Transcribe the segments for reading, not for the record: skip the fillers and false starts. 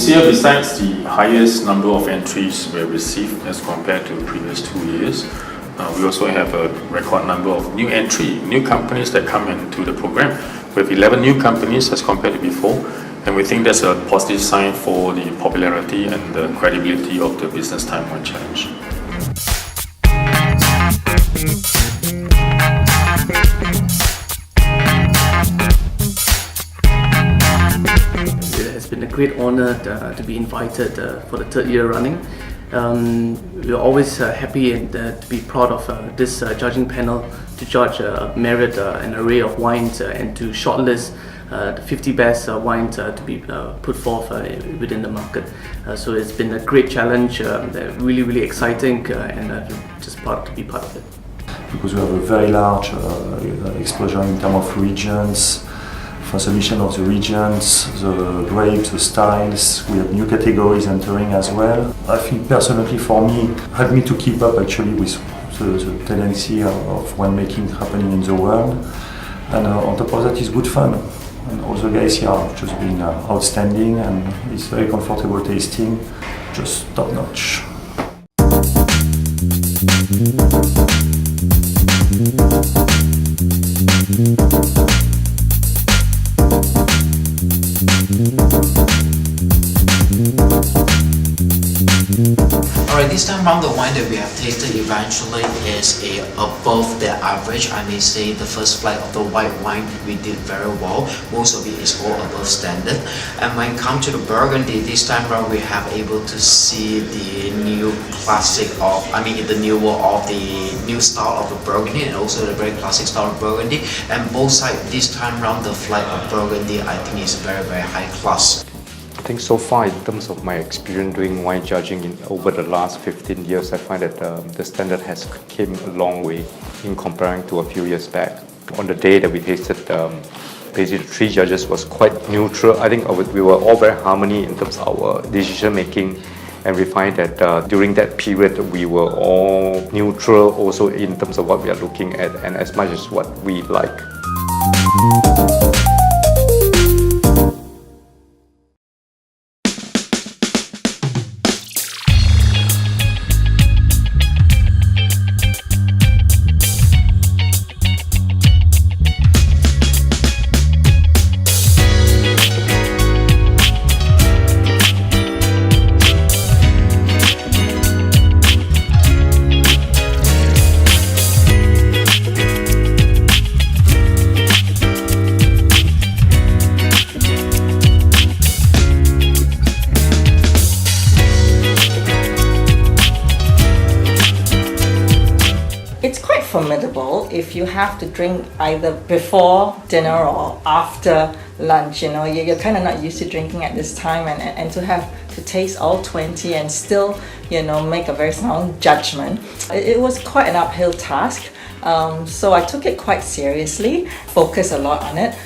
This year, besides the highest number of entries we received as compared to the previous 2 years, we also have a record number of new companies that come into the program. We have 11 new companies as compared to before, and we think that's a positive sign for the popularity and the credibility of the Business Time Wine Challenge. It has been a great honor to be invited for the third year running. We're always happy and to be proud of this judging panel to judge merit an array of wines and to shortlist the 50 best wines to be put forth within the market. So it's been a great challenge, really exciting, and I'm just proud to be part of it. Because we have a very large exposure in terms of regions, transformation of the regions, the grapes, the styles. We have new categories entering as well. I think personally for me, helped me to keep up actually with the tendency of winemaking happening in the world. And on top of that, it's good fun. And all the guys here have just been outstanding, and it's very comfortable tasting, just top notch. Alright, this time around the wine that we have tasted eventually is above the average. I may say the first flight of the white wine we did very well. Most of it is all above standard. And when it comes to the Burgundy, this time around we have able to see the new classic of, the newer of the new style of the Burgundy and also the very classic style of Burgundy. And both sides, this time around the flight of Burgundy, I think is very high class. I think so far in terms of my experience doing wine judging over the last 15 years, I find that the standard has came a long way in comparing to a few years back. On the day that we tasted, basically the three judges was quite neutral. I think we were all very harmony in terms of our decision making, and we find that during that period we were all neutral also in terms of what we are looking at and as much as what we like. It's quite formidable if you have to drink either before dinner or after lunch. You're kind of not used to drinking at this time, and to have to taste all 20 and still, make a very sound judgment. It was quite an uphill task, so I took it quite seriously, focused a lot on it.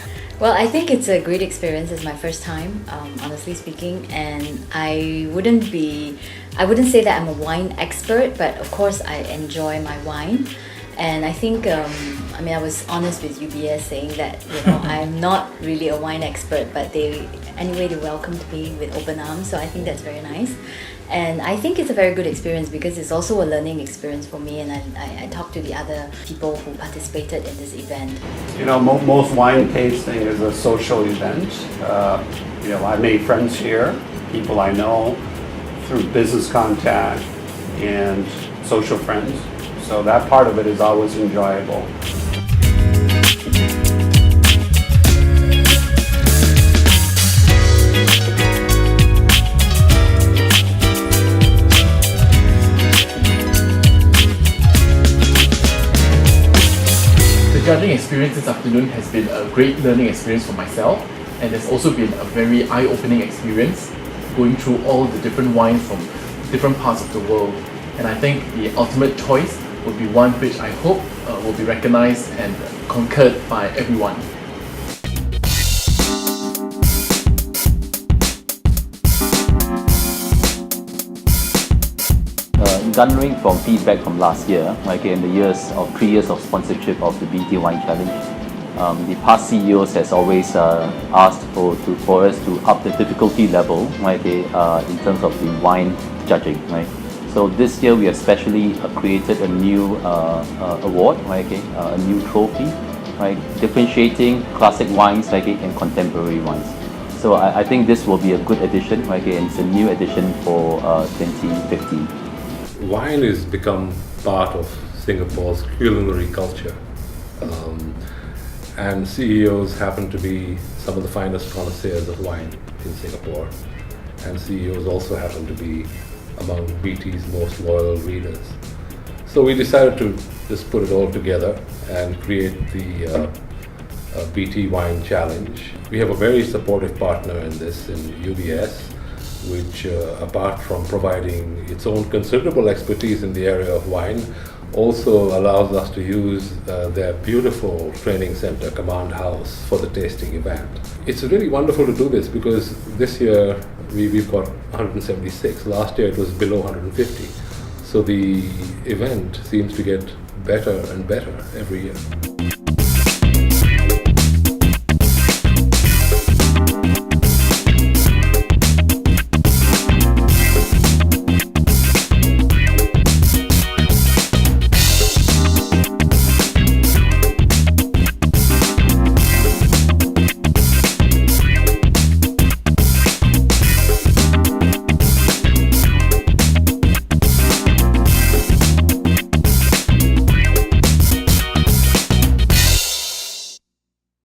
Well, I think it's a great experience. It's my first time, honestly speaking, and I wouldn't say that I'm a wine expert, but of course I enjoy my wine. And I think, I was honest with UBS saying that, I'm not really a wine expert, but they welcomed me with open arms, so I think that's very nice. And I think it's a very good experience because it's also a learning experience for me, and I talked to the other people who participated in this event. Most wine tasting is a social event. I made friends here, people I know through business contact and social friends. So that part of it is always enjoyable. The judging experience this afternoon has been a great learning experience for myself, and it's also been a very eye-opening experience going through all the different wines from different parts of the world. And I think the ultimate choice would be one which I hope will be recognized and concurred by everyone. Garnering from feedback from last year, in the 3 years of sponsorship of the BT Wine Challenge, The past CEOs has always asked for us to up the difficulty level, right, in terms of the wine judging, right. So this year we have specially created a new award, right, a new trophy, right, differentiating classic wines, right, and contemporary wines. So I think this will be a good addition, right, and it's a new addition for 2015. Wine has become part of Singapore's culinary culture. And CEOs happen to be some of the finest connoisseurs of wine in Singapore. And CEOs also happen to be among BT's most loyal readers. So we decided to just put it all together and create the BT Wine Challenge. We have a very supportive partner in this, in UBS, which apart from providing its own considerable expertise in the area of wine, also allows us to use their beautiful training center, Command House, for the tasting event. It's really wonderful to do this because this year we've got 176. Last year it was below 150. So the event seems to get better and better every year.